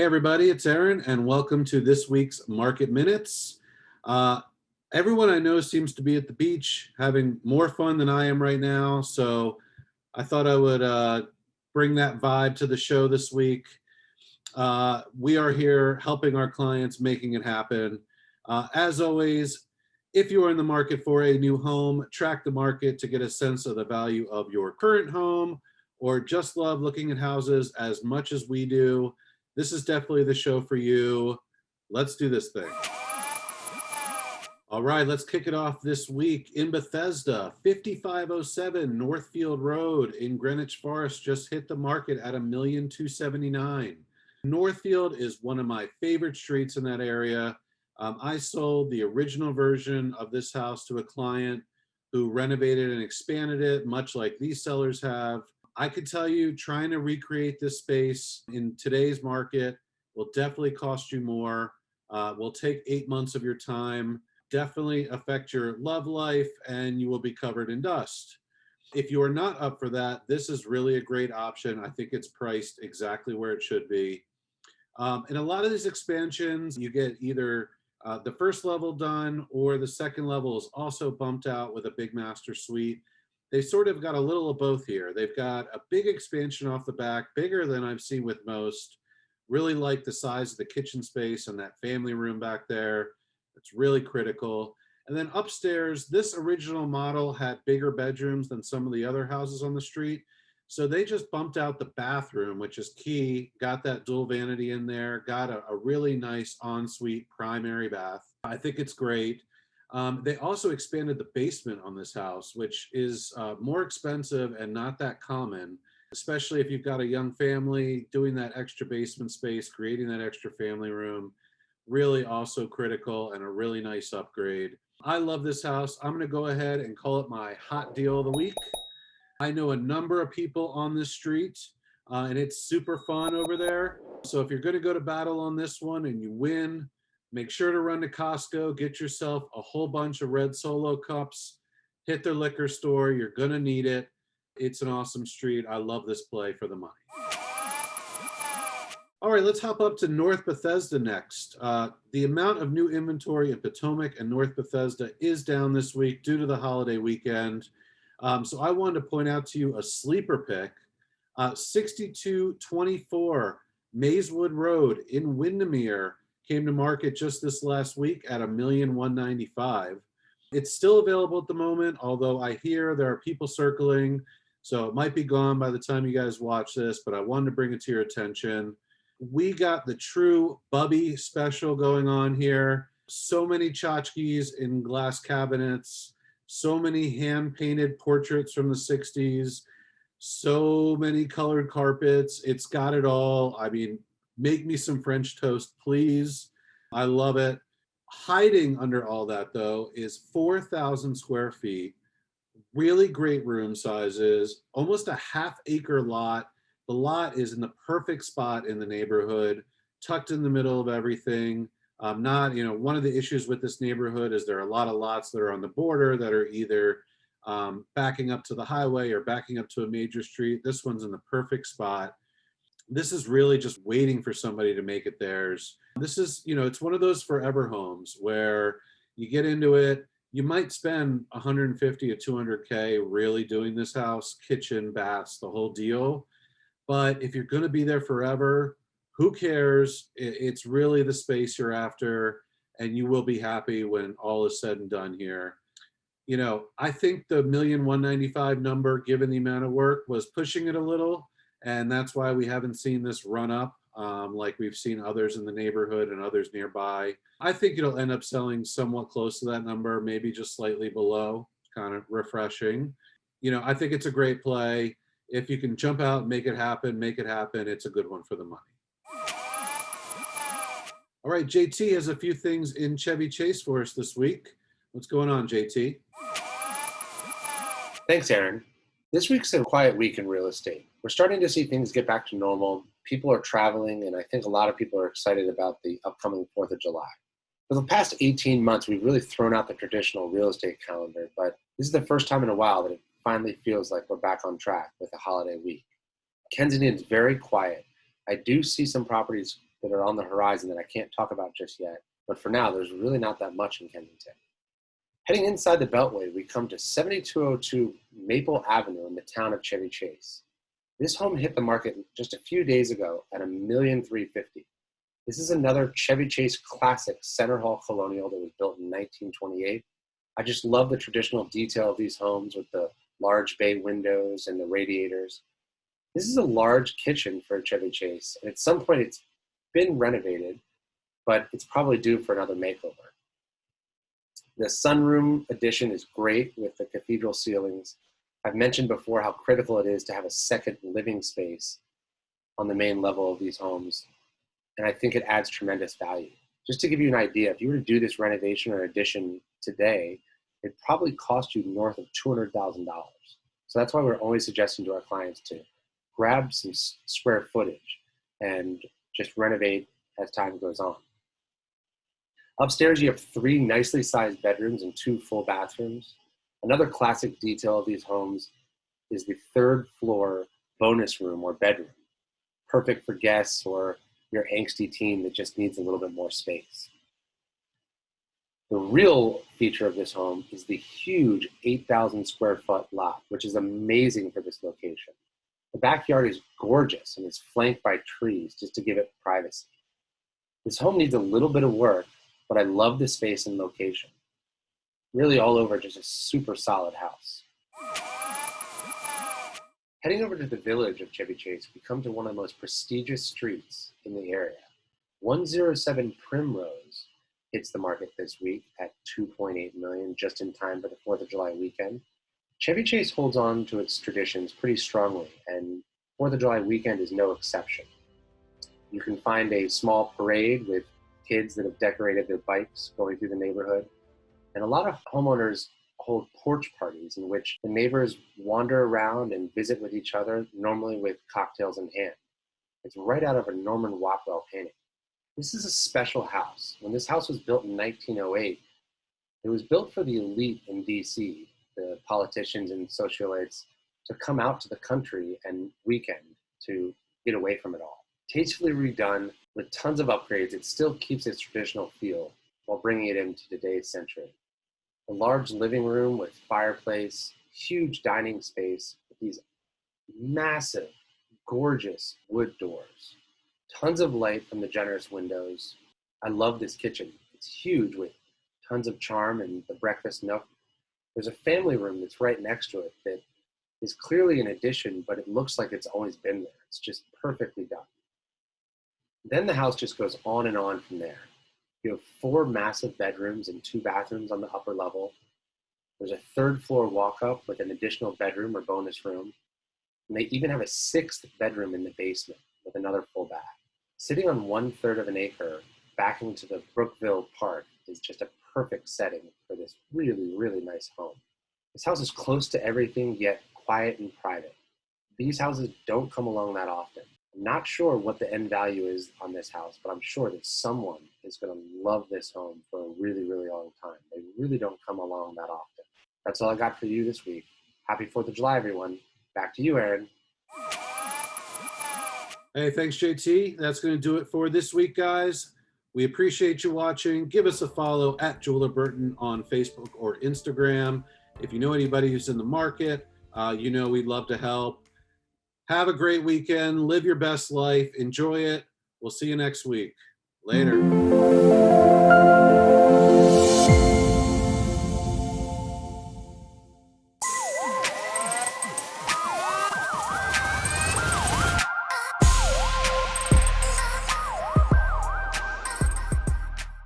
everybody, it's Aaron, and welcome to this week's Market Minutes. Everyone I know seems to be at the beach having more fun than I am right now, so I thought I would bring that vibe to the show this week. We are here helping our clients, making it happen. As always, if you are in the market for a new home, track the market to get a sense of the value of your current home, or just love looking at houses as much as we do. This is definitely the show for you. Let's do this thing. All right, let's kick it off this week in Bethesda. 5507 Northfield Road in Greenwich Forest just hit the market at $1,279,000. Northfield is one of my favorite streets in that area. I sold the original version of this house to a client who renovated and expanded it, much like these sellers have. I could tell you trying to recreate this space in today's market will definitely cost you more, will take 8 months of your time, definitely affect your love life, and you will be covered in dust. If you are not up for that, this is really a great option. I think it's priced exactly where it should be. In a lot of these expansions, you get either the first level done or the second level is also bumped out with a big master suite. They sort of got a little of both here. They've got a big expansion off the back, bigger than I've seen with most. Really like the size of the kitchen space and that family room back there. It's really critical. And then upstairs, this original model had bigger bedrooms than some of the other houses on the street. So they just bumped out the bathroom, which is key, got that dual vanity in there, got a really nice ensuite primary bath. I think it's great. They also expanded the basement on this house, which is more expensive and not that common, especially if you've got a young family. Doing that extra basement space, creating that extra family room, really also critical and a really nice upgrade. I love this house. I'm going to go ahead and call it my hot deal of the week. I know a number of people on this street, and it's super fun over there. So if you're going to go to battle on this one and you win, make sure to run to Costco, get yourself a whole bunch of red Solo cups, hit their liquor store. You're going to need it. It's an awesome street. I love this play for the money. All right, let's hop up to North Bethesda next. The amount of new inventory in Potomac and North Bethesda is down this week due to the holiday weekend. So I wanted to point out to you a sleeper pick, 6224 Mazwood Road in Windermere came to market just this last week at $1,195,000. It's still available at the moment, although I hear there are people circling, so it might be gone by the time you guys watch this, but I wanted to bring it to your attention. We got the true Bubby special going on here. So many tchotchkes in glass cabinets, so many hand-painted portraits from the 60s, so many colored carpets. It's got it all. I mean, make me some French toast, please. I love it. Hiding under all that, though, is 4,000 square feet, really great room sizes, almost a half-acre lot. The lot is in the perfect spot in the neighborhood, tucked in the middle of everything. One of the issues with this neighborhood is there are a lot of lots that are on the border that are either backing up to the highway or backing up to a major street. This one's in the perfect spot. This is really just waiting for somebody to make it theirs. This is, it's one of those forever homes where you get into it, you might spend 150 to 200K really doing this house, kitchen, baths, the whole deal. But if you're going to be there forever, who cares? It's really the space you're after, and you will be happy when all is said and done here. I think the $1,195,000 number, given the amount of work, was pushing it a little, and that's why we haven't seen this run up like we've seen others in the neighborhood and others nearby. I think it'll end up selling somewhat close to that number, maybe just slightly below. Kind of refreshing. I think it's a great play. If you can jump out and make it happen, it's a good one for the money. All right, JT has a few things in Chevy Chase for us this week. What's going on, JT? Thanks, Aaron. This week's a quiet week in real estate. We're starting to see things get back to normal. People are traveling, and I think a lot of people are excited about the upcoming 4th of July. For the past 18 months, we've really thrown out the traditional real estate calendar, but this is the first time in a while that it finally feels like we're back on track with the holiday week. Kensington is very quiet. I do see some properties that are on the horizon that I can't talk about just yet. But for now, there's really not that much in Kensington. Heading inside the Beltway, we come to 7202 Maple Avenue in the town of Chevy Chase. This home hit the market just a few days ago at $1,350,000. This is another Chevy Chase classic center hall colonial that was built in 1928. I just love the traditional detail of these homes with the large bay windows and the radiators. This is a large kitchen for a Chevy Chase, and at some point it's been renovated, but it's probably due for another makeover. The sunroom addition is great with the cathedral ceilings. I've mentioned before how critical it is to have a second living space on the main level of these homes, and I think it adds tremendous value. Just to give you an idea, if you were to do this renovation or addition today, it'd probably cost you north of $200,000. So that's why we're always suggesting to our clients to grab some square footage and just renovate as time goes on. Upstairs, you have 3 nicely sized bedrooms and 2 full bathrooms. Another classic detail of these homes is the 3rd floor bonus room or bedroom, perfect for guests or your angsty teen that just needs a little bit more space. The real feature of this home is the huge 8,000 square foot lot, which is amazing for this location. The backyard is gorgeous and is flanked by trees just to give it privacy. This home needs a little bit of work, but I love the space and location. Really all over, just a super solid house. Heading over to the village of Chevy Chase, we come to one of the most prestigious streets in the area. 107 Primrose hits the market this week at $2.8 million, just in time for the 4th of July weekend. Chevy Chase holds on to its traditions pretty strongly, and 4th of July weekend is no exception. You can find a small parade with kids that have decorated their bikes going through the neighborhood. And a lot of homeowners hold porch parties in which the neighbors wander around and visit with each other, normally with cocktails in hand. It's right out of a Norman Rockwell painting. This is a special house. When this house was built in 1908, it was built for the elite in DC, the politicians and socialites, to come out to the country and weekend to get away from it all. Tastefully redone with tons of upgrades, it still keeps its traditional feel while bringing it into today's century. A large living room with fireplace, huge dining space with these massive, gorgeous wood doors. Tons of light from the generous windows. I love this kitchen. It's huge with tons of charm and the breakfast nook. There's a family room that's right next to it that is clearly an addition, but it looks like it's always been there. It's just perfectly done. Then the house just goes on and on from there. You have 4 massive bedrooms and 2 bathrooms on the upper level. There's a 3rd floor walk-up with an additional bedroom or bonus room. And they even have a 6th bedroom in the basement with another full bath. Sitting on 1/3 of an acre back into the Rockville Park is just a perfect setting for this really, really nice home. This house is close to everything, yet quiet and private. These houses don't come along that often. I'm not sure what the end value is on this house, but I'm sure that someone is going to love this home for a really, really long time. They really don't come along that often. That's all I got for you this week. Happy 4th of July, everyone. Back to you, Aaron. Hey, thanks, JT. That's going to do it for this week, guys. We appreciate you watching. Give us a follow at Jeweler Burton on Facebook or Instagram. If you know anybody who's in the market, we'd love to help. Have a great weekend. Live your best life. Enjoy it. We'll see you next week. Later.